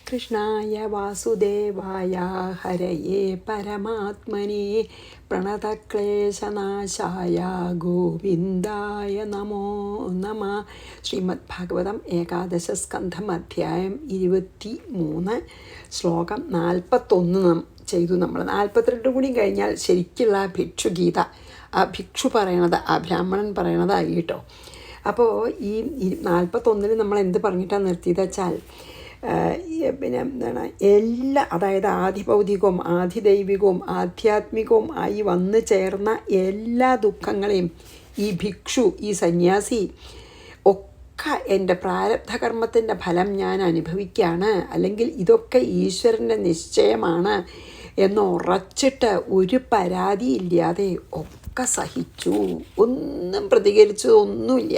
കൃഷ്ണായ വാസുദേവായ ഹരയേ പരമാത്മനെ പ്രണതക്ലേശനാശായ ഗോവിന്ദായ നമോ നമ. ശ്രീമദ് ഭാഗവതം ഏകാദശ സ്കന്ധം അധ്യായം 23 ശ്ലോകം 41 ചെയ്തു നമ്മൾ. 42 കൂടി കഴിഞ്ഞാൽ ശരിക്കുള്ള ഭിക്ഷുഗീത, ആ ഭിക്ഷു പറയണത്, ആ ബ്രാഹ്മണൻ പറയണതായി കേട്ടോ. അപ്പോൾ ഈ 41 നമ്മൾ എന്ത് പറഞ്ഞിട്ടാണ് നിർത്തിയത് വെച്ചാൽ, പിന്നെ എന്താണ് എല്ലാ, അതായത് ആധിഭൗതികവും ആധിദൈവികവും ആധ്യാത്മികവും ആയി വന്നു ചേർന്ന എല്ലാ ദുഃഖങ്ങളെയും ഈ ഭിക്ഷു, ഈ സന്യാസി ഒക്കെ എൻ്റെ പ്രാരബ്ധകർമ്മത്തിൻ്റെ ഫലം ഞാൻ അനുഭവിക്കുകയാണ്, അല്ലെങ്കിൽ ഇതൊക്കെ ഈശ്വരൻ്റെ നിശ്ചയമാണ് എന്ന് ഉറച്ചിട്ട് ഒരു പരാതിയില്ലാതെ ഒക്കെ സഹിച്ചു. ഒന്നും പ്രതികരിച്ചതൊന്നുമില്ല.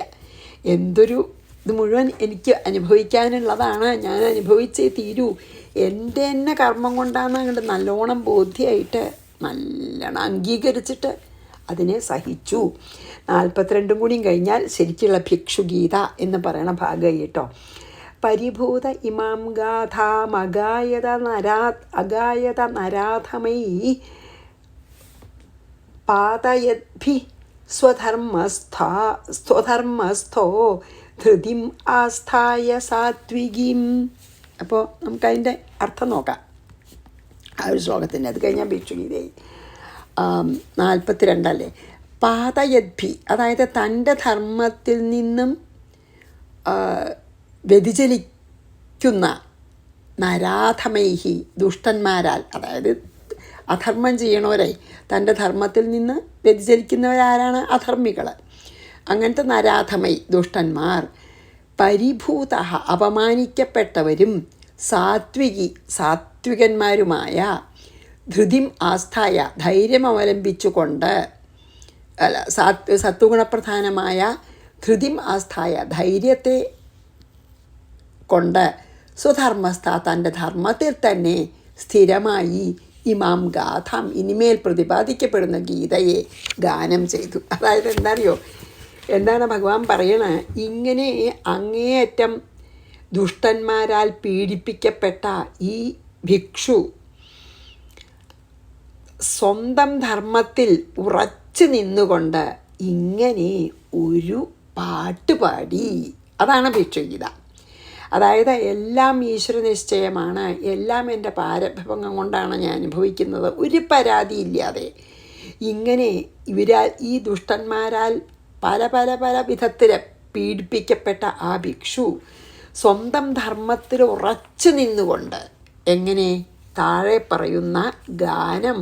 എന്തൊരു ഇത് മുഴുവൻ എനിക്ക് അനുഭവിക്കാനുള്ളതാണ്, ഞാൻ അനുഭവിച്ചേ തീരൂ, എൻ്റെ തന്നെ കർമ്മം കൊണ്ടാണ് അങ്ങോട്ട് നല്ലോണം ബോധ്യമായിട്ട് നല്ലോണം അംഗീകരിച്ചിട്ട് അതിനെ സഹിച്ചു. 42 കൂടിയും കഴിഞ്ഞാൽ ശരിക്കുള്ള ഭിക്ഷുഗീത എന്ന് പറയണ ഭാഗം കേട്ടോ. പരിഭൂത ഇമാം ഗാഥാമഗായത നരാധമൈ പാതയദ്ഭി സ്വധർമ്മസ്ഥോ ധൃതിം ആസ്ഥായ സാത്വികീം. അപ്പോൾ നമുക്കതിൻ്റെ അർത്ഥം നോക്കാം. ആ ഒരു ശ്ലോകത്തിൻ്റെ അത് കഴിഞ്ഞാൽ ഭിക്ഷുഗീതയായി. 42 അല്ലേ. പാതയദ്ഭി, അതായത് തൻ്റെ ധർമ്മത്തിൽ നിന്നും വ്യതിചലിക്കുന്ന നരാധമൈഹി, ദുഷ്ടന്മാരാൽ, അതായത് അധർമ്മം ചെയ്യണവരെ തൻ്റെ ധർമ്മത്തിൽ നിന്ന് വ്യതിചലിക്കുന്നവരാരാണ്? അധർമ്മികൾ. അങ്ങനത്തെ നരാധമൈ, ദുഷ്ടന്മാർ. പരിഭൂത, അപമാനിക്കപ്പെട്ടവരും. സാത്വികന്മാരുമായ. ധൃതിം ആസ്ഥായ, ധൈര്യം അവലംബിച്ചുകൊണ്ട്, സത്വഗുണപ്രധാനമായ ധൃതിം ആസ്ഥായ, ധൈര്യത്തെ കൊണ്ട്, സ്വധർമ്മസ്ഥ, തൻ്റെ ധർമ്മത്തിൽ തന്നെ സ്ഥിരമായി, ഇമാം ഗാഥാം, ഇനിമേൽ പ്രതിപാദിക്കപ്പെടുന്ന ഗീതയെ ഗാനം ചെയ്തു. അതായത് എന്താണെന്നറിയോ, എന്താണ് ഭഗവാൻ പറയണത്? ഇങ്ങനെ അങ്ങേയറ്റം ദുഷ്ടന്മാരാൽ പീഡിപ്പിക്കപ്പെട്ട ഈ ഭിക്ഷു സ്വന്തം ധർമ്മത്തിൽ ഉറച്ചു നിന്നുകൊണ്ട് ഇങ്ങനെ ഒരു പാട്ടുപാടി. അതാണ് ഭിക്ഷുഗീത. അതായത് എല്ലാം ഈശ്വര നിശ്ചയമാണ്, എല്ലാം എൻ്റെ പാരഭവം കൊണ്ടാണ് ഞാൻ അനുഭവിക്കുന്നത്, ഒരു പരാതിയില്ലാതെ ഇങ്ങനെ ഇവരാൽ, ഈ ദുഷ്ടന്മാരാൽ പല പല പല വിധത്തിൽ പീഡിപ്പിക്കപ്പെട്ട ആ ഭിക്ഷു സ്വന്തം ധർമ്മത്തിൽ ഉറച്ചു നിന്നുകൊണ്ട് എങ്ങനെ താഴെ പറയുന്ന ഗാനം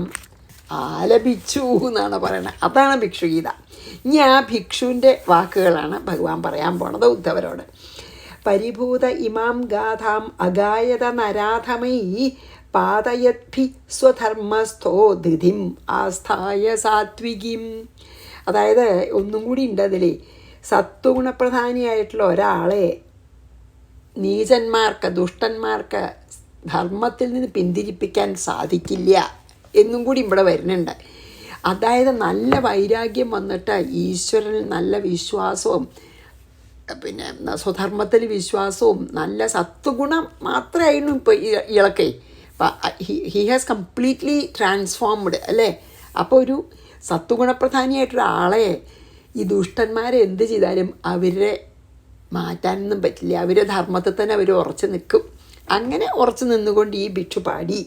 ആലപിച്ചു എന്നാണ് പറയണത്. അതാണ് ഭിക്ഷുഗീത. ഇനി ആ ഭിക്ഷുവിൻ്റെ വാക്കുകളാണ് ഭഗവാൻ പറയാൻ പോണത് ഉദ്ധവരോട്. പരിഭൂത ഇമാം ഗാഥാം അഗായത നരാധമൈ പാതയദ്ഭി സ്വധർമ്മസ്ഥോ ധൃതിം ആസ്ഥായ സാത്വികീം. അതായത് ഒന്നും കൂടി ഉണ്ട് അതിൽ, സത്വഗുണപ്രധാനിയായിട്ടുള്ള ഒരാളെ നീചന്മാർക്ക്, ദുഷ്ടന്മാർക്ക് ധർമ്മത്തിൽ നിന്ന് പിന്തിരിപ്പിക്കാൻ സാധിക്കില്ല എന്നും കൂടി ഇവിടെ വരുന്നുണ്ട്. അതായത് നല്ല വൈരാഗ്യം വന്നിട്ട് ഈശ്വരനിൽ നല്ല വിശ്വാസവും, പിന്നെ സ്വധർമ്മത്തിൽ വിശ്വാസവും നല്ല സത്വഗുണം മാത്രമായിരുന്നു ഇപ്പോൾ ഇളക്കെ. ഹി ഹാസ് കംപ്ലീറ്റ്ലി ട്രാൻസ്ഫോംഡ് അല്ലേ. അപ്പോൾ ഒരു സത്വഗുണപ്രധാനിയായിട്ടൊരാളെ ഈ ദുഷ്ടന്മാരെ എന്ത് ചെയ്താലും അവരെ മാറ്റാനൊന്നും പറ്റില്ല, അവരെ ധർമ്മത്തിൽ തന്നെ അവർ ഉറച്ചു നിൽക്കും. അങ്ങനെ ഉറച്ചു നിന്നുകൊണ്ട് ഈ ഭിക്ഷു പാടി.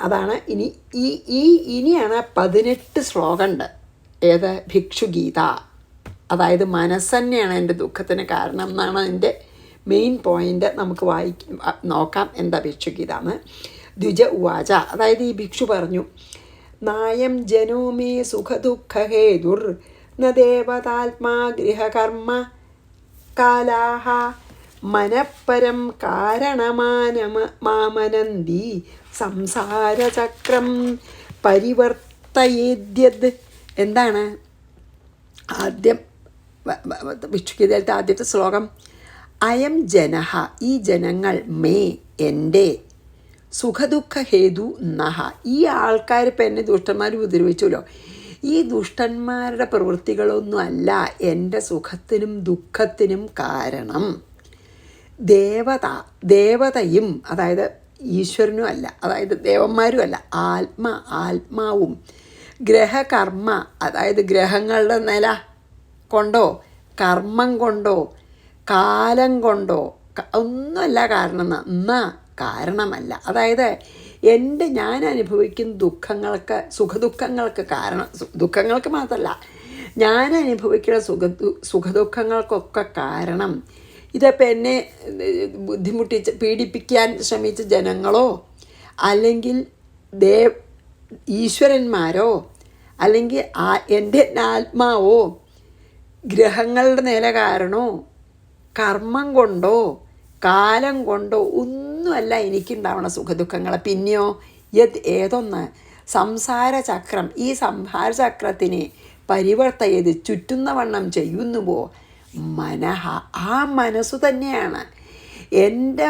അതാണ് ഇനിയാണ് 18 ശ്ലോകമുണ്ട്. ഏത്? ഭിക്ഷുഗീത. അതായത് മനസ്സന്നെയാണ് എൻ്റെ ദുഃഖത്തിന് കാരണം എന്നാണ് അതിൻ്റെ മെയിൻ പോയിൻ്റ്. നമുക്ക് നോക്കാം എന്താ ഭിക്ഷുഗീത എന്ന്. ദ്വിജ ഉവാച, അതായത് ഈ ഭിക്ഷു പറഞ്ഞു, നായം ജനോ മേ സുഖദുഃഖഹേതുർ ന ദേവതാത്മാ ഗൃഹകർമ്മ കാലാഹ മനഃപരം കാരണമാനമാമനന്തി സംസാരചക്രം പരിവർത്തയേദ്യത്. എന്താണ് ആദ്യം ഭിക്ഷുഗീതയിലത്തെ ആദ്യത്തെ ശ്ലോകം? അയം ജനഃ, ഈ ജനങ്ങൾ, മേ, എൻ്റെ, സുഖദുഃഖ ഹേതു നഹ, ഈ ആൾക്കാർ ഇപ്പം എന്നെ ദുഷ്ടന്മാർ ഉപദ്രവിച്ചല്ലോ, ഈ ദുഷ്ടന്മാരുടെ പ്രവൃത്തികളൊന്നും അല്ല എൻ്റെ സുഖത്തിനും ദുഃഖത്തിനും കാരണം. ദേവതയും അതായത് ഈശ്വരനും അല്ല, അതായത് ദേവന്മാരും അല്ല, ആത്മാവും ഗ്രഹകർമ്മ അതായത് ഗ്രഹങ്ങളുടെ നില കൊണ്ടോ കർമ്മം കൊണ്ടോ കാലം കൊണ്ടോ ഒന്നുമല്ല കാരണം എന്നാ കാരണമല്ല. അതായത് ഞാൻ അനുഭവിക്കുന്ന സുഖദുഃഖങ്ങൾക്ക് കാരണം, ദുഃഖങ്ങൾക്ക് മാത്രമല്ല ഞാൻ അനുഭവിക്കുന്ന സുഖദുഃഖങ്ങൾക്കൊക്കെ കാരണം ഇതിപ്പോൾ എന്നെ പീഡിപ്പിക്കാൻ ശ്രമിച്ച ജനങ്ങളോ അല്ലെങ്കിൽ ഈശ്വരന്മാരോ അല്ലെങ്കിൽ എൻ്റെ ആത്മാവോ ഗ്രഹങ്ങളുടെ നില കാരണോ കർമ്മം കൊണ്ടോ കാലം കൊണ്ടോ ഒന്നുമല്ല എനിക്കുണ്ടാവണ സുഖദുഃഖങ്ങൾ. പിന്നെയോ ഏതൊന്ന് സംസാരചക്രം, ഈ സംസാരചക്രത്തിനെ പരിവർത്തയത് ചുറ്റുന്ന വണ്ണം ചെയ്യുന്നുവോ മനഃ, ആ മനസ്സു തന്നെയാണ് എൻ്റെ,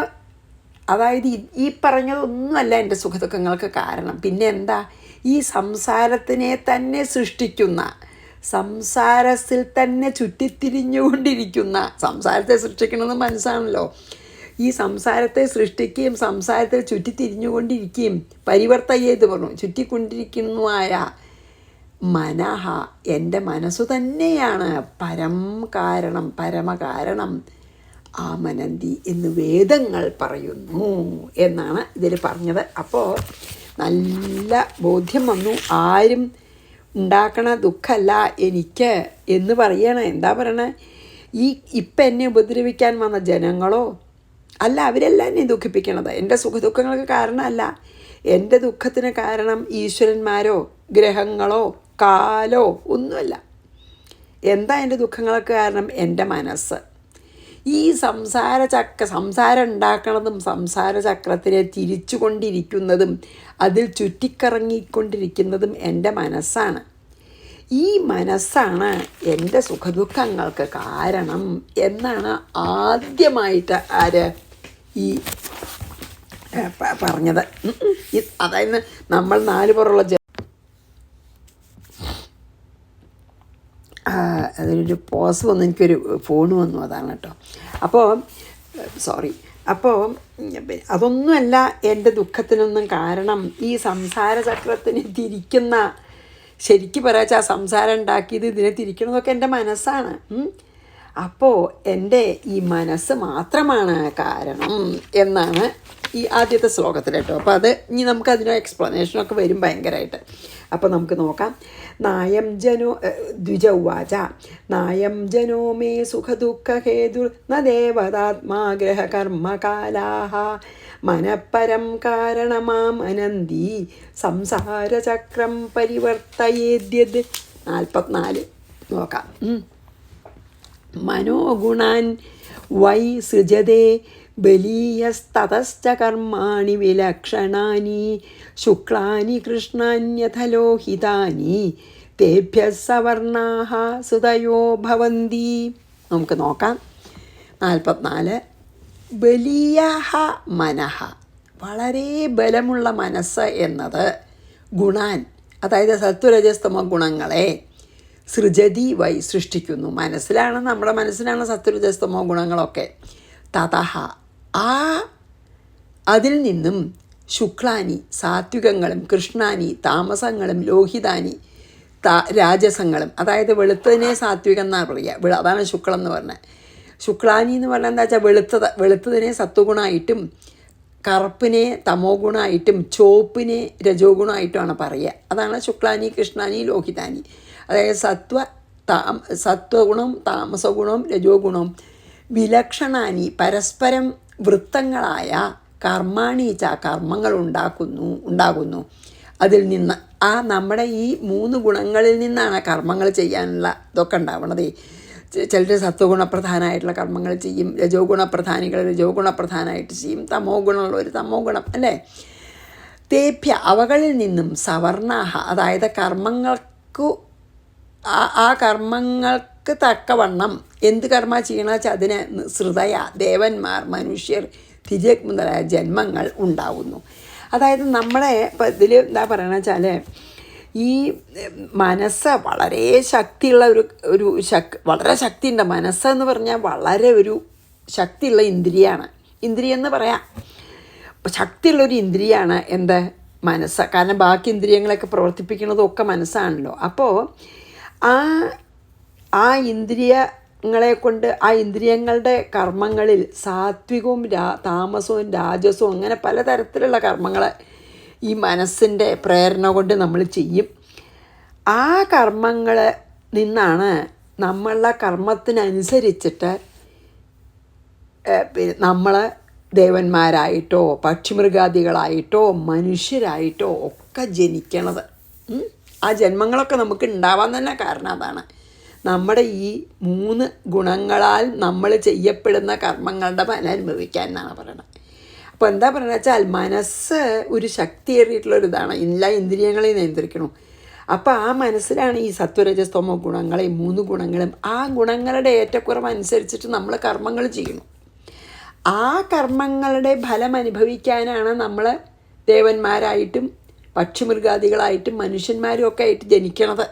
അതായത് ഈ പറഞ്ഞതൊന്നുമല്ല എൻ്റെ സുഖദുഃഖങ്ങൾക്ക് കാരണം. പിന്നെ എന്താ? ഈ സംസാരത്തിനെ തന്നെ സൃഷ്ടിക്കുന്ന, സംസാരത്തിൽ തന്നെ ചുറ്റിത്തിരിഞ്ഞുകൊണ്ടിരിക്കുന്ന, സംസാരത്തെ സൃഷ്ടിക്കണമെന്ന് മനസ്സാണല്ലോ, ഈ സംസാരത്തെ സൃഷ്ടിക്കുകയും സംസാരത്തെ ചുറ്റിത്തിരിഞ്ഞുകൊണ്ടിരിക്കുകയും പരിവർത്തയ്യത് പറഞ്ഞു ചുറ്റിക്കൊണ്ടിരിക്കുന്നതായ മനഃ, എൻ്റെ മനസ്സു തന്നെയാണ് പരമകാരണം ആമനന്തി എന്ന് വേദങ്ങൾ പറയുന്നു എന്നാണ് ഇതിൽ പറഞ്ഞത്. അപ്പോൾ നല്ല ബോധ്യം വന്നു. ആരും ഉണ്ടാക്കണ ദുഃഖമല്ല എനിക്ക് എന്ന് പറയണ. എന്താ പറയണേ? ഇപ്പം എന്നെ ഉപദ്രവിക്കാൻ വന്ന ജനങ്ങളോ അല്ല, അവരെല്ലാം എന്നെ ദുഃഖിപ്പിക്കണത്. എൻ്റെ സുഖദുഃഖങ്ങൾക്ക് കാരണമല്ല. എൻ്റെ ദുഃഖത്തിന് കാരണം ഈശ്വരന്മാരോ ഗ്രഹങ്ങളോ കാലോ ഒന്നുമല്ല. എന്താ എൻ്റെ ദുഃഖങ്ങൾക്ക് കാരണം? എൻ്റെ മനസ്സ്. ഈ സംസാരം ഉണ്ടാക്കണതും സംസാരചക്രത്തിനെ തിരിച്ചു കൊണ്ടിരിക്കുന്നതും അതിൽ ചുറ്റിക്കറങ്ങിക്കൊണ്ടിരിക്കുന്നതും എൻ്റെ മനസ്സാണ്. ഈ മനസ്സാണ് എൻ്റെ സുഖദുഃഖങ്ങൾക്ക് കാരണം എന്നാണ് ആദ്യമായിട്ട് ഈ പറഞ്ഞത്. അതായത് നമ്മൾ നാല് പുറമുള്ള അതിനൊരു പോസ് വന്നു, എനിക്കൊരു ഫോൺ വന്നു, അതാണ് കേട്ടോ. അപ്പോൾ അപ്പോൾ അതൊന്നുമല്ല എൻ്റെ ദുഃഖത്തിനൊന്നും കാരണം. ഈ സംസാരചക്രത്തിന് തിരിക്കുന്ന, ശരിക്കും പറയാച്ചാൽ ആ സംസാരം ഉണ്ടാക്കിയത് ഇതിനെ തിരിക്കണതൊക്കെ എൻ്റെ മനസ്സാണ്. അപ്പോൾ എൻ്റെ ഈ മനസ്സ് മാത്രമാണ് കാരണം എന്നാണ് ഈ ആദ്യത്തെ ശ്ലോകത്തിൽ കേട്ടോ. അപ്പോൾ അത് ഇനി നമുക്ക് അതിന് എക്സ്പ്ലനേഷനൊക്കെ വരും ഭയങ്കരമായിട്ട്. അപ്പോൾ നമുക്ക് നോക്കാം. നായം ജനോ ദ്വിജൗവാച നായം ജനോ മേ സുഖദുഃഖഹേതു ന ദേവതാത്മാ ഗ്രഹകർമ്മകാലാഹ മനഃപരം കാരണമാം അനന്തി സംസാരചക്രം പരിവർത്തയേദ്യത്. 44 നോക്കാം. മനോഗുണാൻ വൈ സൃജതേ ബലീയസ്തതശ്ച കർമാണി വിലക്ഷണാനി ശുക്ലാനി കൃഷ്ണാന്യഥലോഹിതാനി തേഭ്യഃ സവർണാഃ സുതയോ ഭവന്തി. നമുക്ക് നോക്കാം. 44 ബലീയഃ മനഃ, വളരെ ബലമുള്ള മനസ്സ് എന്നത് ഗുണാൻ, അതായത് സത്വരജസ്തമോ ഗുണങ്ങളെ സൃജതി വൈ സൃഷ്ടിക്കുന്നു. നമ്മുടെ മനസ്സിലാണ് സത്വരജസ്തമോ ഗുണങ്ങളൊക്കെ. തതഃ അതിൽ നിന്നും ശുക്ലാനി സാത്വികങ്ങളും കൃഷ്ണാനി താമസങ്ങളും ലോഹിതാനി രാജസങ്ങളും, അതായത് വെളുത്തതിനെ സാത്വികം എന്നാണ് പറയുക, അതാണ് ശുക്ലം എന്ന് പറഞ്ഞത്. ശുക്ലാനി എന്ന് പറഞ്ഞാൽ എന്താ വെച്ചാൽ വെളുത്തതിനെ സത്വഗുണമായിട്ടും കറുപ്പിനെ തമോ ഗുണമായിട്ടും ചുവപ്പിനെ രജോ ഗുണമായിട്ടുമാണ് പറയുക. അതാണ് ശുക്ലാനി കൃഷ്ണാനി ലോഹിതാനി. അതായത് സത്വഗുണം താമസഗുണവും രജോ ഗുണവും വിലക്ഷണാനി പരസ്പരം വൃത്തങ്ങളായ കർമാണീച്ച കർമ്മങ്ങൾ ഉണ്ടാകുന്നു. അതിൽ നിന്ന് നമ്മുടെ ഈ 3 ഗുണങ്ങളിൽ നിന്നാണ് കർമ്മങ്ങൾ ചെയ്യാനുള്ള ഇതൊക്കെ ഉണ്ടാവണത്. ചിലർ സത്വഗുണപ്രധാനമായിട്ടുള്ള കർമ്മങ്ങൾ ചെയ്യും, രജോ ഗുണപ്രധാനികൾ രജോ ഗുണപ്രധാനമായിട്ട് ചെയ്യും, തമോ ഗുണമുള്ളവർ തമോ ഗുണം, അല്ലേ? തേഭ്യ അവകളിൽ നിന്നും സവർണാഹ, അതായത് കർമ്മങ്ങൾക്ക് തക്കവണ്ണം എന്ത് കർമ്മ ചെയ്യണമെന്ന് വെച്ചാൽ അതിന് ശ്രുതയ ദേവന്മാർ മനുഷ്യർ തിര്യക് മുതലായ ജന്മങ്ങൾ ഉണ്ടാവുന്നു. അതായത് നമ്മുടെ ഇപ്പം ഇതിൽ എന്താ പറയണമെന്ന് വെച്ചാൽ ഈ മനസ്സ് വളരെ ശക്തിയുള്ള വളരെ ശക്തിയുണ്ട്. മനസ്സെന്ന് പറഞ്ഞാൽ വളരെ ഒരു ശക്തിയുള്ള ഇന്ദ്രിയമാണ്. ഇന്ദ്രിയം എന്ന് പറയാം. അപ്പോൾ ശക്തിയുള്ളൊരു ഇന്ദ്രിയമാണ് എന്ത്? മനസ്സ്. കാരണം ബാക്കി ഇന്ദ്രിയങ്ങളൊക്കെ പ്രവർത്തിപ്പിക്കുന്നതൊക്കെ മനസ്സാണല്ലോ. അപ്പോൾ ആ ഇന്ദ്രിയങ്ങളെ കൊണ്ട് ആ ഇന്ദ്രിയങ്ങളുടെ കർമ്മങ്ങളിൽ സാത്വികവും താമസവും രാജസവും അങ്ങനെ പലതരത്തിലുള്ള കർമ്മങ്ങൾ ഈ മനസ്സിൻ്റെ പ്രേരണ കൊണ്ട് നമ്മൾ ചെയ്യും. ആ കർമ്മങ്ങൾ നിന്നാണ് നമ്മളുടെ കർമ്മത്തിനനുസരിച്ചിട്ട് നമ്മൾ ദേവന്മാരായിട്ടോ പക്ഷിമൃഗാദികളായിട്ടോ മനുഷ്യരായിട്ടോ ഒക്കെ ജനിക്കണത്. ആ ജന്മങ്ങളൊക്കെ നമുക്ക് ഉണ്ടാവാൻ തന്നെ കാരണം അതാണ്. നമ്മുടെ ഈ 3 ഗുണങ്ങളാൽ നമ്മൾ ചെയ്യപ്പെടുന്ന കർമ്മങ്ങളുടെ ഫലം അനുഭവിക്കാൻ എന്നാണ് പറയുന്നത്. അപ്പോൾ എന്താ പറയുക വെച്ചാൽ മനസ്സ് ഒരു ശക്തിയേറിയിട്ടുള്ളൊരിതാണ്. എല്ലാ ഇന്ദ്രിയങ്ങളെയും നിയന്ത്രിക്കണം. അപ്പോൾ ആ മനസ്സിലാണ് ഈ സത്വരജസ്തമോ ഗുണങ്ങളെ 3 ഗുണങ്ങളും. ആ ഗുണങ്ങളുടെ ഏറ്റക്കുറവ് അനുസരിച്ചിട്ട് നമ്മൾ കർമ്മങ്ങൾ ചെയ്യണം. ആ കർമ്മങ്ങളുടെ ഫലം അനുഭവിക്കാനാണ് നമ്മൾ ദേവന്മാരായിട്ടും പക്ഷിമൃഗാദികളായിട്ടും മനുഷ്യന്മാരും ഒക്കെ ആയിട്ട് ജനിക്കണത്.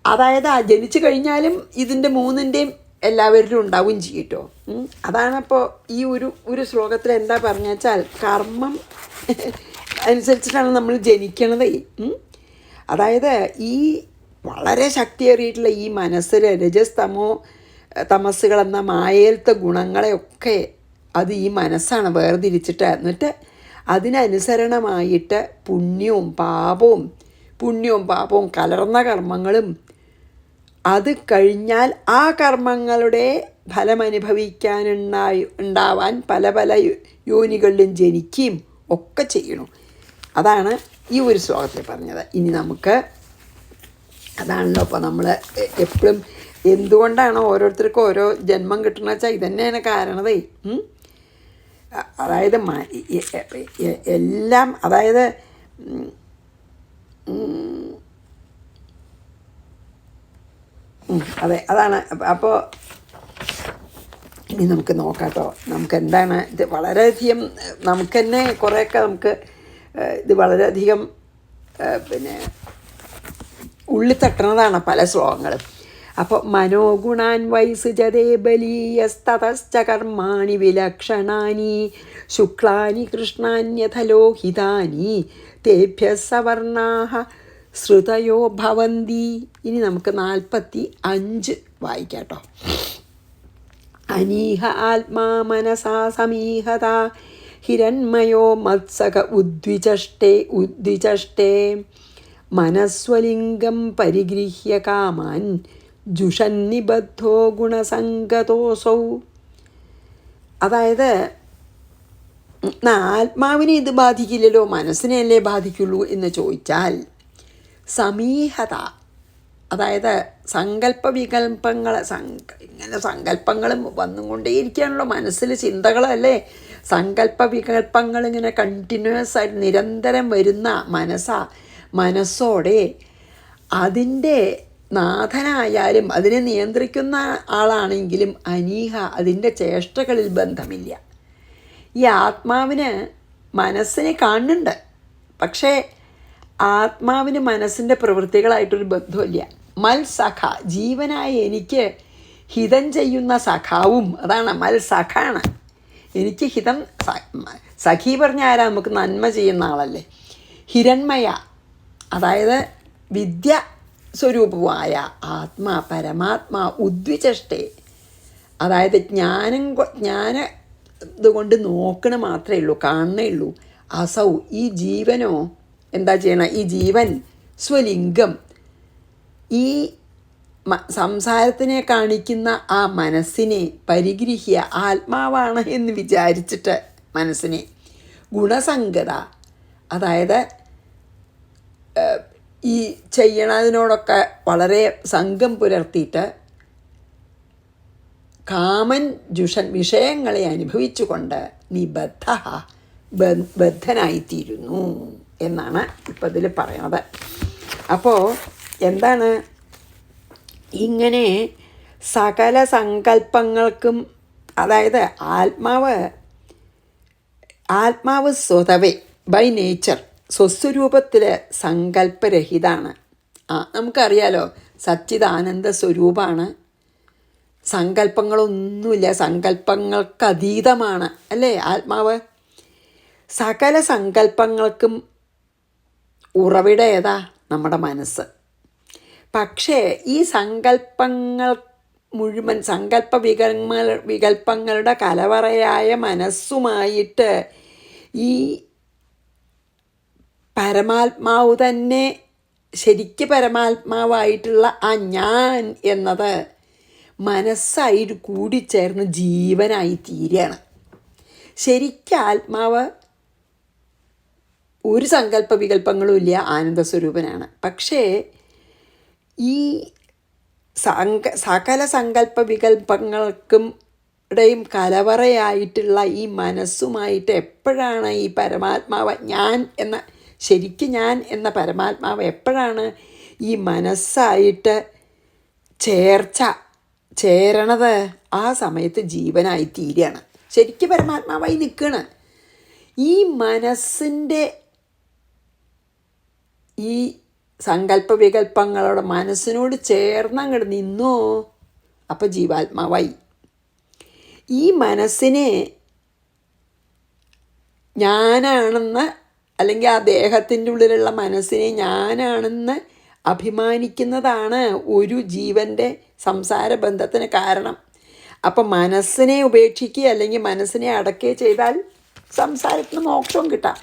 അതായത് ആ ജനിച്ചു കഴിഞ്ഞാലും ഇതിൻ്റെ 3ൻ്റെയും എല്ലാവരിലും ഉണ്ടാവുകയും ചെയ്യട്ടോ. അതാണപ്പോൾ ഈ ഒരു ശ്ലോകത്തിൽ എന്താ പറഞ്ഞു വെച്ചാൽ കർമ്മം അനുസരിച്ചിട്ടാണ് നമ്മൾ ജനിക്കണത്. അതായത് ഈ വളരെ ശക്തിയേറിയിട്ടുള്ള ഈ മനസ്സിൽ തമസ്സുകളെന്ന മായേലത്തെ ഗുണങ്ങളെയൊക്കെ അത് ഈ മനസ്സാണ് വേർതിരിച്ചിട്ട് എന്നിട്ട് അതിനനുസരണമായിട്ട് പുണ്യവും പാപവും കലർന്ന കർമ്മങ്ങളും അത് കഴിഞ്ഞാൽ ആ കർമ്മങ്ങളുടെ ഫലമനുഭവിക്കാനുണ്ടാവാൻ പല പല യോനികളിലും ജനിക്കുകയും ഒക്കെ ചെയ്യണം. അതാണ് ഈ ഒരു ശ്ലോകത്തിൽ പറഞ്ഞത്. ഇനി നമുക്ക് അതാണല്ലോ അപ്പോൾ നമ്മൾ എപ്പോഴും എന്തുകൊണ്ടാണ് ഓരോരുത്തർക്കും ഓരോ ജന്മം കിട്ടണമെന്ന് വെച്ചാൽ ഇതന്നെയാണ് കാരണതേ. അതായത് എല്ലാം അതായത് അതെ അതാണ്. അപ്പോൾ ഇനി നമുക്ക് നോക്കാം കേട്ടോ. നമുക്ക് എന്താണ് ഇത് വളരെയധികം നമുക്ക് തന്നെ കുറേയൊക്കെ നമുക്ക് ഇത് വളരെയധികം ഉള്ളിൽ തട്ടുന്നതാണ് പല ശ്ലോകങ്ങളും. അപ്പോൾ മനോഗുണാൻ വൈസൃജതേ ബലീയസ്തതശ്ച കർമാണി വിലക്ഷണാനി ശുക്ലാനി കൃഷ്ണാന്യഥലോഹിതാനി തേഭ്യ സവർണാഃ ശ്രുതയോ ഭവന്തി. ഇനി നമുക്ക് 45 വായിക്കാം കേട്ടോ. അനീഹ ആത്മാ മനസാ സമീഹത ഹിരൺമയോ മത്സക ഉദ്വിചഷ്ടേ മനസ്വലിംഗം പരിഗൃഹ്യ കാമാൻ ജുഷന്നിബദ്ധോ ഗുണസംഗതോസൗ. അതായത് ആത്മാവിനെ ഇത് ബാധിക്കില്ലല്ലോ, മനസ്സിനെയല്ലേ ബാധിക്കുള്ളൂ എന്ന് ചോദിച്ചാൽ സമീഹത അതായത് സങ്കല്പവികല്പങ്ങൾ ഇങ്ങനെ സങ്കല്പങ്ങളും വന്നുകൊണ്ടേയിരിക്കുകയാണല്ലോ മനസ്സിൽ. ചിന്തകളല്ലേ സങ്കല്പവികല്പങ്ങൾ ഇങ്ങനെ കണ്ടിന്യൂസ് ആയിട്ട് നിരന്തരം വരുന്ന മനസ്സോടെ അതിൻ്റെ നാഥനായാലും അതിനെ നിയന്ത്രിക്കുന്ന ആളാണെങ്കിലും അനീഹ അതിൻ്റെ ചേഷ്ടകളിൽ ബന്ധമില്ല. ഈ ആത്മാവിന് മനസ്സിനെ കാണുന്നുണ്ട്, പക്ഷേ ആത്മാവിന് മനസ്സിൻ്റെ പ്രവൃത്തികളായിട്ടൊരു ബന്ധമില്ല. മൽസഖ ജീവനായ എനിക്ക് ഹിതം ചെയ്യുന്ന സഖാവും അതാണ് മൽസഖാണ്. എനിക്ക് ഹിതം സഖി പറഞ്ഞ ആരാ? നമുക്ക് നന്മ ചെയ്യുന്ന ആളല്ലേ. ഹിരൺമയ അതായത് വിദ്യ സ്വരൂപമായ ആത്മാ പരമാത്മാ ഉദ്വിചഷ്ടേ അതായത് ജ്ഞാന ഇതുകൊണ്ട് നോക്കണ മാത്രമേ ഉള്ളൂ, കാണണേ ഉള്ളൂ. അസൗ ഈ ജീവനോ എന്താ ചെയ്യണം? ഈ ജീവൻ സ്വലിംഗം ഈ സംസാരത്തിനെ കാണിക്കുന്ന ആ മനസ്സിനെ പരിഗ്രഹ്യ ആത്മാവാണ് എന്ന് വിചാരിച്ചിട്ട് മനസ്സിനെ ഗുണസംഗത അതായത് ഈ ചെയ്യണതിനോടൊക്കെ വളരെ സംഘം പുലർത്തിയിട്ട് കാമൻ ജുഷൻ വിഷയങ്ങളെ അനുഭവിച്ചുകൊണ്ട് നീ ബദ്ധനായിത്തീരുന്നു എന്നാണ് ഇപ്പം ഇതിൽ പറയണത്. അപ്പോൾ എന്താണ് ഇങ്ങനെ സകല സങ്കല്പങ്ങൾക്കും അതായത് ആത്മാവ് സ്വതവേ ബൈ നേച്ചർ സ്വസ്വരൂപത്തിൽ സങ്കല്പരഹിതാണ്. നമുക്കറിയാലോ സച്ചിദാനന്ദ സ്വരൂപമാണ്, സങ്കല്പങ്ങളൊന്നുമില്ല, സങ്കല്പങ്ങൾക്ക് അതീതമാണ് അല്ലേ ആത്മാവ്. സകല സങ്കല്പങ്ങൾക്കും ഉറവിടം ഏതാ? നമ്മുടെ മനസ്സ്. പക്ഷേ ഈ സങ്കല്പങ്ങൾ മുഴുവൻ വികല്പങ്ങളുടെ കലവറയായ മനസ്സുമായിട്ട് ഈ പരമാത്മാവ് തന്നെ, ശരിക്ക് പരമാത്മാവായിട്ടുള്ള ആ ഞാൻ എന്നത് മനസ്സായിട്ട് കൂടിച്ചേർന്ന് ജീവനായി തീരുകയാണ്. ശരിക്കും ആത്മാവ് ഒരു സങ്കല്പ വികല്പങ്ങളും ഇല്ല, ആനന്ദസ്വരൂപനാണ്. പക്ഷേ ഈ സകല സങ്കല്പ വികല്പങ്ങൾക്കും യും കലവറയായിട്ടുള്ള ഈ മനസ്സുമായിട്ട് എപ്പോഴാണ് ഈ പരമാത്മാവ് ഞാൻ എന്ന, ശരിക്കും ഞാൻ എന്ന പരമാത്മാവ് എപ്പോഴാണ് ഈ മനസ്സായിട്ട് ചേരണത്? ആ സമയത്ത് ജീവനായി തീരുകയാണ്, ശരിക്കും പരമാത്മാവായി നിൽക്കുകയാണ്. ഈ മനസ്സിൻ്റെ ഈ സങ്കല്പ വികല്പങ്ങളുടെ മനസ്സിനോട് ചേർന്ന് അങ്ങോട്ട് നിന്നോ, അപ്പം ജീവാത്മാവായി. ഈ മനസ്സിനെ ഞാനാണെന്ന്, അല്ലെങ്കിൽ ആ ദേഹത്തിൻ്റെ ഉള്ളിലുള്ള മനസ്സിനെ ഞാനാണെന്ന് അഭിമാനിക്കുന്നതാണ് ഒരു ജീവൻ്റെ സംസാര ബന്ധത്തിന് കാരണം. അപ്പം മനസ്സിനെ ഉപേക്ഷിക്കുക അല്ലെങ്കിൽ മനസ്സിനെ അടക്കുകയോ ചെയ്താൽ സംസാരത്തിന് മോക്ഷവും കിട്ടാം.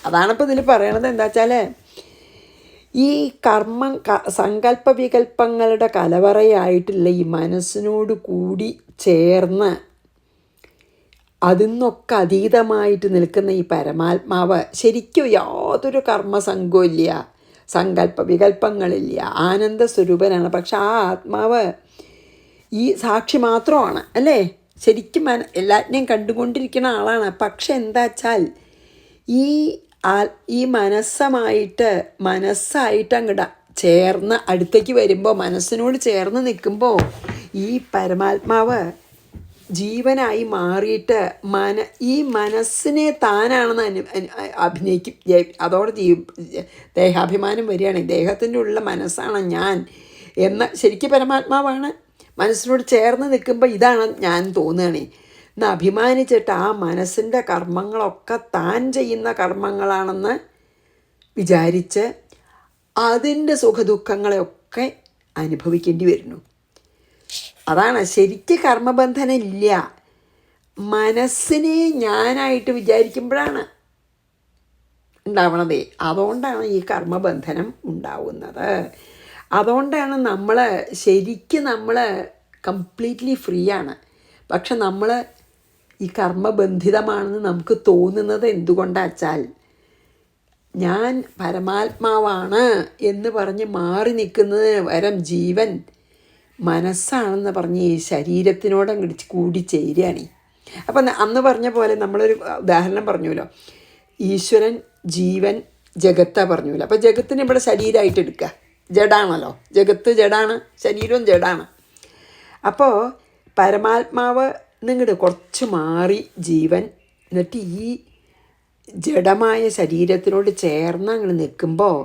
അതാണിപ്പോൾ ഇതിൽ പറയണത്. എന്താ വെച്ചാൽ ഈ സങ്കല്പ വികല്പങ്ങളുടെ കലവറയായിട്ടുള്ള ഈ മനസ്സിനോട് കൂടി ചേർന്ന് അതിന്നൊക്കെ അതീതമായിട്ട് നിൽക്കുന്ന ഈ പരമാത്മാവ് ശരിക്കും യാതൊരു കർമ്മസംഘവും ഇല്ല, സങ്കല്പ വികല്പങ്ങളില്ല, ആനന്ദസ്വരൂപനാണ്. പക്ഷെ ആ ആത്മാവ് ഈ സാക്ഷി മാത്രമാണ് അല്ലേ, ശരിക്കും എല്ലാറ്റിനെയും കണ്ടുകൊണ്ടിരിക്കുന്ന ആളാണ്. പക്ഷെ എന്താ വെച്ചാൽ ഈ മനസ്സായിട്ട് അങ്ങോട്ട് ചേർന്ന് അടുത്തേക്ക് വരുമ്പോൾ, മനസ്സിനോട് ചേർന്ന് നിൽക്കുമ്പോൾ ഈ പരമാത്മാവ് ജീവനായി മാറിയിട്ട് ഈ മനസ്സിനെ താനാണെന്ന് അഭിനയിക്കും. അതോടെ ദേഹാഭിമാനം വരികയാണ്. ദേഹത്തിൻ്റെ ഉള്ള മനസ്സാണ് ഞാൻ എന്ന ശരിക്കും പരമാത്മാവാണ്. മനസ്സിനോട് ചേർന്ന് നിൽക്കുമ്പോൾ ഇതാണ് ഞാൻ തോന്നുകയാണ് എന്ന് അഭിമാനിച്ചിട്ട് ആ മനസ്സിൻ്റെ കർമ്മങ്ങളൊക്കെ താൻ ചെയ്യുന്ന കർമ്മങ്ങളാണെന്ന് വിചാരിച്ച് അതിൻ്റെ സുഖദുഃഖങ്ങളെയൊക്കെ അനുഭവിക്കേണ്ടി വരുന്നു. അതാണ് ശരിക്ക് കർമ്മബന്ധനം ഇല്ല. മനസ്സിനെ ഞാനായിട്ട് വിചാരിക്കുമ്പോഴാണ് ഉണ്ടാവണതേ. അതുകൊണ്ടാണ് ഈ കർമ്മബന്ധനം ഉണ്ടാവുന്നത്. അതുകൊണ്ടാണ് നമ്മൾ കംപ്ലീറ്റ്ലി ഫ്രീ ആണ്. പക്ഷെ നമ്മൾ ഈ കർമ്മബന്ധിതമാണെന്ന് നമുക്ക് തോന്നുന്നത് എന്തുകൊണ്ടാ വെച്ചാൽ ഞാൻ പരമാത്മാവാണ് എന്ന് പറഞ്ഞ് മാറി നിൽക്കുന്നത് വരം ജീവൻ മനസ്സാണെന്ന് പറഞ്ഞ് ഈ ശരീരത്തിനോട് അങ്ങോട്ട് കൂടി ചേരുകയാണ്. അപ്പം അന്ന് പറഞ്ഞ പോലെ നമ്മളൊരു ഉദാഹരണം പറഞ്ഞല്ലോ, ഈശ്വരൻ, ജീവൻ, ജഗത്താ പറഞ്ഞല്ലോ. അപ്പോൾ ജഗത്തിന് ഇവിടെ ശരീരമായിട്ട് എടുക്കുക, ജഡാണല്ലോ. ജഗത്ത് ജഡാണ്, ശരീരവും ജഡാണ്. അപ്പോൾ പരമാത്മാവ് നിങ്ങട് കുറച്ച് മാറി ജീവൻ, എന്നിട്ട് ഈ ജഡമായ ശരീരത്തിനോട് ചേർന്ന് അങ്ങ് നിൽക്കുമ്പോൾ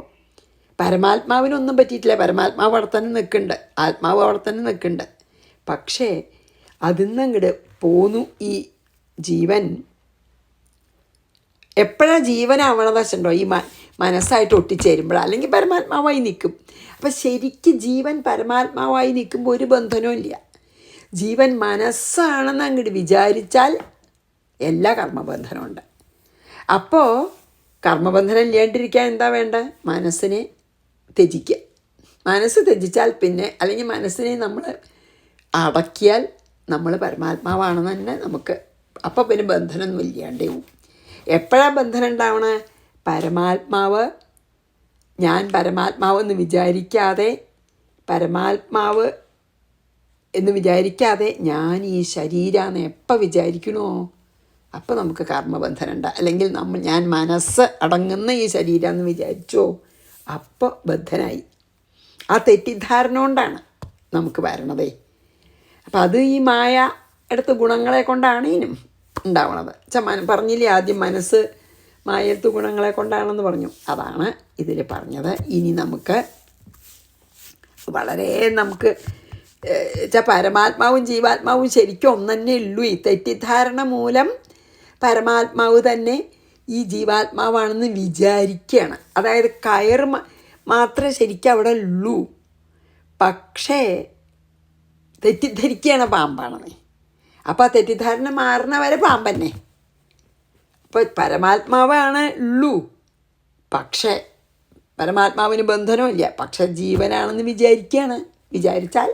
പരമാത്മാവിനൊന്നും പറ്റിയിട്ടില്ല. പരമാത്മാവ് അവിടെ തന്നെ നിൽക്കുന്നുണ്ട്, ആത്മാവ് അവിടെ തന്നെ നിൽക്കുന്നുണ്ട്. പക്ഷേ അതിൽ നിന്ന് അങ്ങോട്ട് പോന്നു ഈ ജീവൻ. എപ്പോഴാണ് ജീവനാവണത് വെച്ചിട്ടുണ്ടോ? ഈ മനസ്സായിട്ട് ഒട്ടിച്ചേരുമ്പോഴാണ്, അല്ലെങ്കിൽ പരമാത്മാവായി നിൽക്കും. അപ്പം ശരിക്കും ജീവൻ പരമാത്മാവായി നിൽക്കുമ്പോൾ ഒരു ബന്ധനവും ഇല്ല. ജീവൻ മനസ്സാണെന്ന് അങ്ങോട്ട് വിചാരിച്ചാൽ എല്ലാ കർമ്മബന്ധനമുണ്ട്. അപ്പോൾ കർമ്മബന്ധനം ഇല്ലാണ്ടിരിക്കാൻ എന്താ വേണ്ട? മനസ്സിനെ ത്യജിക്കുക. മനസ്സ് ത്യജിച്ചാൽ പിന്നെ, അല്ലെങ്കിൽ മനസ്സിനെ നമ്മൾ അടക്കിയാൽ നമ്മൾ പരമാത്മാവാണെന്ന് തന്നെ നമുക്ക്, അപ്പോൾ പിന്നെ ബന്ധനമൊന്നും ഇല്ലാണ്ടേ പോവും. എപ്പോഴാണ് ബന്ധനം ഉണ്ടാവണേ? പരമാത്മാവ്, ഞാൻ പരമാത്മാവെന്ന് വിചാരിക്കാതെ, പരമാത്മാവ് എന്ന് വിചാരിക്കാതെ ഞാൻ ഈ ശരീരമെന്ന് എപ്പോൾ വിചാരിക്കണോ അപ്പോൾ നമുക്ക് കർമ്മബന്ധനം ഉണ്ട്. അല്ലെങ്കിൽ ഞാൻ മനസ്സ് അടങ്ങുന്ന ഈ ശരീരമെന്ന് വിചാരിച്ചോ അപ്പോൾ ബദ്ധനായി. ആ തെറ്റിദ്ധാരണ കൊണ്ടാണ് നമുക്ക് വരണതേ. അപ്പം അത് ഈ മായ എടുത്ത ഗുണങ്ങളെ കൊണ്ടാണ് ഇനും ഉണ്ടാവണത്. പറഞ്ഞില്ലേ ആദ്യം, മനസ്സ് മായത്ത് ഗുണങ്ങളെ കൊണ്ടാണെന്ന് പറഞ്ഞു. അതാണ് ഇതിൽ പറഞ്ഞത്. ഇനി നമുക്ക് പരമാത്മാവും ജീവാത്മാവും ശരിക്കും ഒന്നെ ഉള്ളൂ. ഈ തെറ്റിദ്ധാരണ മൂലം പരമാത്മാവ് തന്നെ ഈ ജീവാത്മാവാണെന്ന് വിചാരിക്കുകയാണ്. അതായത് കയർ മാത്രമേ ശരിക്കും അവിടെ ഉള്ളൂ, പക്ഷേ തെറ്റിദ്ധരിക്കുകയാണ് പാമ്പാണെന്ന്. അപ്പോൾ ആ തെറ്റിദ്ധാരണ മാറുന്ന വരെ പാമ്പന്നെ. അപ്പോൾ പരമാത്മാവാണ് ഉള്ളൂ, പക്ഷേ പരമാത്മാവിന് ബന്ധനമില്ല, പക്ഷെ ജീവനാണെന്ന് വിചാരിക്കുകയാണ്. വിചാരിച്ചാൽ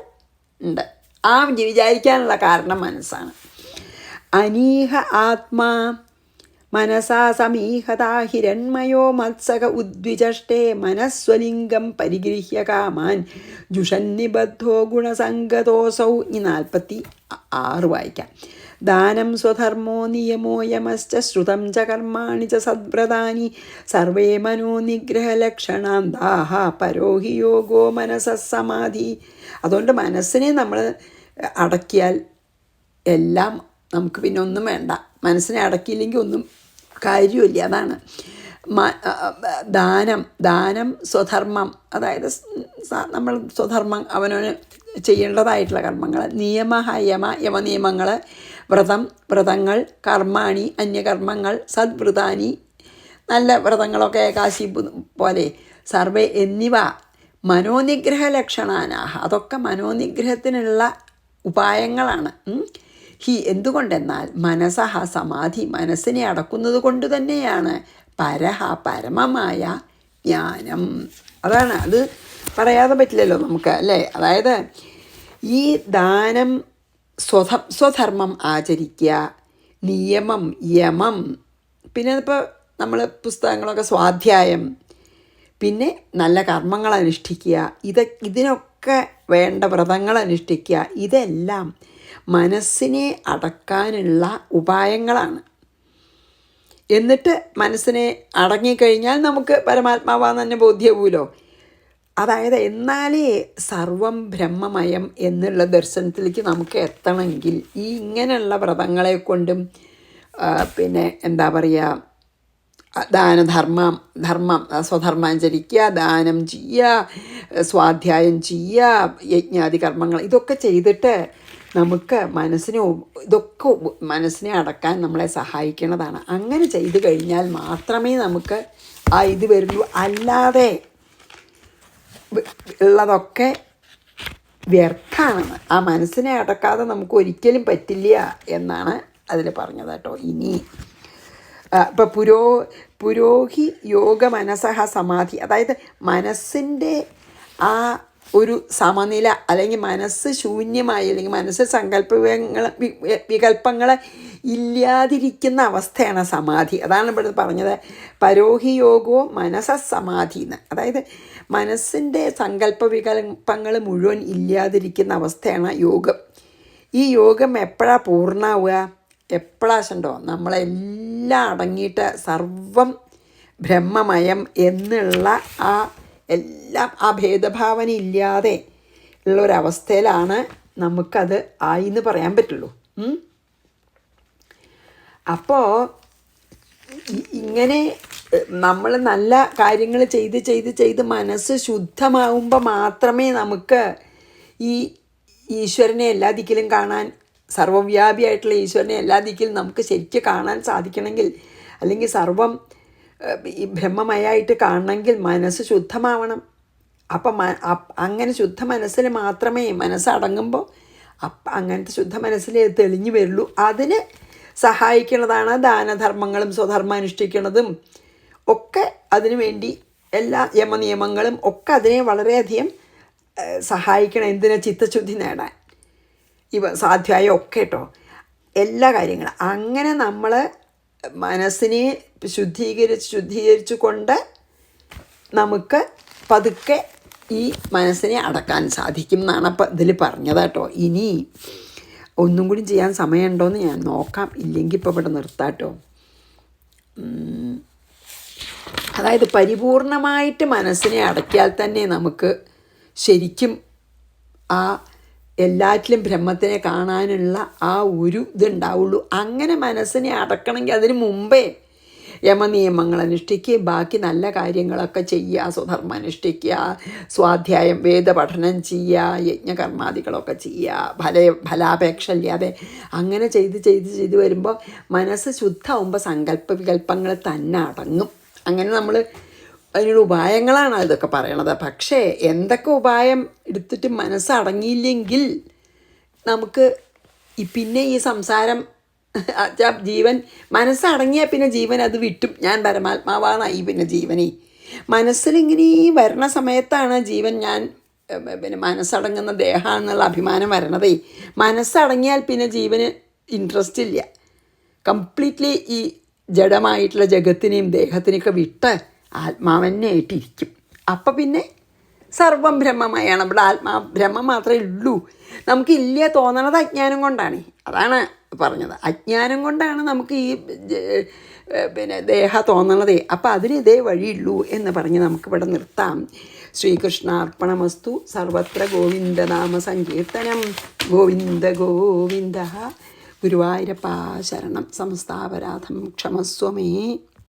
ഉണ്ട്. ആ വിചാരിക്കാനുള്ള കാരണം മനസ്സാണ്. അനീഹ ആത്മാ മനസാ സമീഹതാ ഹിരൺമയോ മത്സക ഉദ്വിജഷ്ടേ മനസ്വലിംഗം പരിഗൃഹ്യ കാമാൻ ജുഷന്നിബദ്ധോ ഗുണസംഗതോസൗ. 46 വായിക്കാം. ദാനം സ്വധർമ്മോ നിയമോ യമശ്ച ശ്രുതം ച കർമാണി ച സദ്വ്രതാനി സർവേ മനോനിഗ്രഹലക്ഷണാന്താഹ പരോഹി യോഗോ മനസ്സമാധി. അതുകൊണ്ട് മനസ്സിനെ നമ്മൾ അടക്കിയാൽ എല്ലാം നമുക്ക് പിന്നെ ഒന്നും വേണ്ട. മനസ്സിനെ അടക്കിയില്ലെങ്കിൽ ഒന്നും കാര്യമില്ല. അതാണ് ദാനം സ്വധർമ്മം, അതായത് നമ്മൾ സ്വധർമ്മം അവനവന് ചെയ്യേണ്ടതായിട്ടുള്ള കർമ്മങ്ങൾ, യമനിയമങ്ങൾ, വ്രതങ്ങൾ, കർമാണി അന്യകർമ്മങ്ങൾ, സദ്വ്രതാനി നല്ല വ്രതങ്ങളൊക്കെ ഏകാശി പോലെ, സർവേ എന്നിവ മനോനിഗ്രഹ ലക്ഷണാനാഹ, അതൊക്കെ മനോനിഗ്രഹത്തിനുള്ള ഉപായങ്ങളാണ്. എന്തുകൊണ്ടെന്നാൽ മനസ്സഹ സമാധി, മനസ്സിനെ അടക്കുന്നത് കൊണ്ട് തന്നെയാണ് പരഹ പരമമായ ജ്ഞാനം. അതാണ്, അത് പറയാതെ പറ്റില്ലല്ലോ നമുക്ക്, അല്ലേ? അതായത് ഈ ദാനം, സ്വധർമ്മം ആചരിക്കുക, നിയമം, യമം, പിന്നെ ഇപ്പോൾ നമ്മൾ പുസ്തകങ്ങളൊക്കെ സ്വാധ്യായം, പിന്നെ നല്ല കർമ്മങ്ങൾ അനുഷ്ഠിക്കുക, ഇതിനൊക്കെ വേണ്ട വ്രതങ്ങൾ അനുഷ്ഠിക്കുക, ഇതെല്ലാം മനസ്സിനെ അടക്കാനുള്ള ഉപായങ്ങളാണ്. എന്നിട്ട് മനസ്സിനെ അടങ്ങിക്കഴിഞ്ഞാൽ നമുക്ക് പരമാത്മാവാന്ന് തന്നെ ബോധ്യമാവുമല്ലോ. അതായത് എന്നാലേ സർവം ബ്രഹ്മമയം എന്നുള്ള ദർശനത്തിലേക്ക് നമുക്ക് എത്തണമെങ്കിൽ ഈ ഇങ്ങനെയുള്ള വ്രതങ്ങളെ കൊണ്ടും പിന്നെ എന്താ പറയുക, ധർമ്മം സ്വധർമാചരിക്കുക, ദാനം ചെയ്യുക, സ്വാധ്യായം ചെയ്യുക, യജ്ഞാദി കർമ്മങ്ങൾ, ഇതൊക്കെ ചെയ്തിട്ട് നമുക്ക് ഇതൊക്കെ മനസ്സിനെ അടക്കാൻ നമ്മളെ സഹായിക്കുന്നതാണ്. അങ്ങനെ ചെയ്തു കഴിഞ്ഞാൽ മാത്രമേ നമുക്ക് ആ ഇത് വരുള്ളൂ. അല്ലാതെ ഉള്ളതൊക്കെ വ്യർത്ഥാണെന്ന്. ആ മനസ്സിനെ അടക്കാതെ നമുക്ക് ഒരിക്കലും പറ്റില്ല എന്നാണ് അതിൽ പറഞ്ഞത് കേട്ടോ. ഇനി ഇപ്പം പുരോഹി യോഗ മനസ്സഹ സമാധി, അതായത് മനസ്സിൻ്റെ ആ ഒരു സമനില, അല്ലെങ്കിൽ മനസ്സ് ശൂന്യമായി, അല്ലെങ്കിൽ മനസ്സ് വികല്പങ്ങൾ ഇല്ലാതിരിക്കുന്ന അവസ്ഥയാണ് സമാധി. അതാണ് ഇവിടെ പറഞ്ഞത് പരോഹി യോഗോ മനസ്സമാധി എന്ന്. അതായത് മനസ്സിൻ്റെ വികല്പങ്ങൾ മുഴുവൻ ഇല്ലാതിരിക്കുന്ന അവസ്ഥയാണ് യോഗം. ഈ യോഗം എപ്പോഴാണ് പൂർണ്ണമാവുക? എപ്പോഴാശുണ്ടോ നമ്മളെല്ലാം അടങ്ങിയിട്ട് സർവം ബ്രഹ്മമയം എന്നുള്ള എല്ലാം ആ ഭേദഭാവന ഇല്ലാതെ ഉള്ളൊരവസ്ഥയിലാണ് നമുക്കത് ആയിന്ന് പറയാൻ പറ്റുള്ളൂ. അപ്പോൾ ഇങ്ങനെ നമ്മൾ നല്ല കാര്യങ്ങൾ ചെയ്ത് മനസ്സ് ശുദ്ധമാവുമ്പോൾ മാത്രമേ നമുക്ക് ഈ ഈശ്വരനെ എല്ലാ ദിക്കിലും കാണാൻ, സർവ്വവ്യാപിയായിട്ടുള്ള ഈശ്വരനെ എല്ലാ ദിക്കിലും നമുക്ക് ശരിക്കും കാണാൻ സാധിക്കണമെങ്കിൽ, അല്ലെങ്കിൽ സർവം ഈ ബ്രഹ്മമയായിട്ട് കാണണമെങ്കിൽ മനസ്സ് ശുദ്ധമാവണം. അപ്പം അങ്ങനെ ശുദ്ധ മനസ്സിൽ മാത്രമേ മനസ്സടങ്ങുമ്പോൾ അങ്ങനത്തെ ശുദ്ധ മനസ്സിൽ തെളിഞ്ഞു വരുള്ളൂ. അതിന് സഹായിക്കുന്നതാണ് ദാനധർമ്മങ്ങളും സ്വധർമ്മം അനുഷ്ഠിക്കുന്നതും ഒക്കെ. അതിനു വേണ്ടി എല്ലാ യമനിയമങ്ങളും ഒക്കെ അതിനെ വളരെയധികം സഹായിക്കണം. എന്തിനാ? ചിത്തശുദ്ധി നേടാൻ. സ്വാധ്യായം ഒക്കെ കേട്ടോ, എല്ലാ കാര്യങ്ങളും. അങ്ങനെ നമ്മൾ മനസ്സിനെ ശുദ്ധീകരിച്ചു കൊണ്ട് നമുക്ക് പതുക്കെ ഈ മനസ്സിനെ അടക്കാൻ സാധിക്കും എന്നാണ് അപ്പം ഇതിൽ പറഞ്ഞത് കേട്ടോ. ഇനി ഒന്നും കൂടി ചെയ്യാൻ സമയമുണ്ടോയെന്ന് ഞാൻ നോക്കാം, ഇല്ലെങ്കിൽ ഇപ്പോൾ ഇവിടെ നിർത്താട്ടോ. അതായത് പരിപൂർണമായിട്ട് മനസ്സിനെ അടക്കിയാൽ തന്നെ നമുക്ക് ശരിക്കും ആ എല്ലാറ്റിലും ബ്രഹ്മത്തിനെ കാണാനുള്ള ആ ഒരു ഇതുണ്ടാവുള്ളൂ. അങ്ങനെ മനസ്സിനെ അടക്കണമെങ്കിൽ അതിന് മുമ്പേ യമനിയമങ്ങൾ അനുഷ്ഠിക്കുകയും ബാക്കി നല്ല കാര്യങ്ങളൊക്കെ ചെയ്യുക, സ്വധർമ്മം അനുഷ്ഠിക്കുക, സ്വാധ്യായം വേദപഠനം ചെയ്യുക, യജ്ഞകർമാദികളൊക്കെ ചെയ്യുക, ഫലാപേക്ഷ ഇല്ലാതെ അങ്ങനെ ചെയ്ത് വരുമ്പോൾ മനസ്സ് ശുദ്ധമാകുമ്പോൾ സങ്കല്പ വികല്പങ്ങൾ തന്നെ അടങ്ങും. അങ്ങനെ നമ്മൾ അതിനൊരു ഉപായങ്ങളാണ് ഇതൊക്കെ പറയണത്. പക്ഷേ എന്തൊക്കെ ഉപായം എടുത്തിട്ട് മനസ്സടങ്ങിയില്ലെങ്കിൽ നമുക്ക് പിന്നെ ഈ സംസാരം ജീവൻ മനസ്സടങ്ങിയാൽ പിന്നെ ജീവൻ അത് വിട്ടും ഞാൻ പരമാത്മാവാനായി. പിന്നെ ജീവനെ മനസ്സിലിങ്ങനെ വരണ സമയത്താണ് ജീവൻ ഞാൻ മനസ്സടങ്ങുന്ന ദേഹമാണെന്നുള്ള അഭിമാനം വരണതേ. മനസ്സടങ്ങിയാൽ പിന്നെ ജീവന് ഇൻട്രസ്റ്റ് ഇല്ല. കംപ്ലീറ്റ്ലി ഈ ജഡമായിട്ടുള്ള ജഗത്തിനെയും ദേഹത്തിനെയൊക്കെ വിട്ട് ആത്മാവന്നെ ആയിട്ടിരിക്കും. അപ്പം പിന്നെ സർവം ബ്രഹ്മമയാണ്. ഇവിടെ ബ്രഹ്മം മാത്രമേ ഉള്ളൂ. നമുക്കില്ല തോന്നണത് അജ്ഞാനം കൊണ്ടാണ്. അതാണ് പറഞ്ഞത്, അജ്ഞാനം കൊണ്ടാണ് നമുക്ക് ഈ ദേഹ തോന്നണതേ. അപ്പം അതിന് ഇതേ വഴിയുള്ളൂ എന്ന് പറഞ്ഞ് നമുക്കിവിടെ നിർത്താം. ശ്രീകൃഷ്ണാർപ്പണമസ്തു. സർവത്ര ഗോവിന്ദനാമ സങ്കീർത്തനം. ഗോവിന്ദ ഗോവിന്ദ. ഗുരുവായൂരപ്പാ ശരണം. സമസ്താപരാധം ക്ഷമസ്വമേ.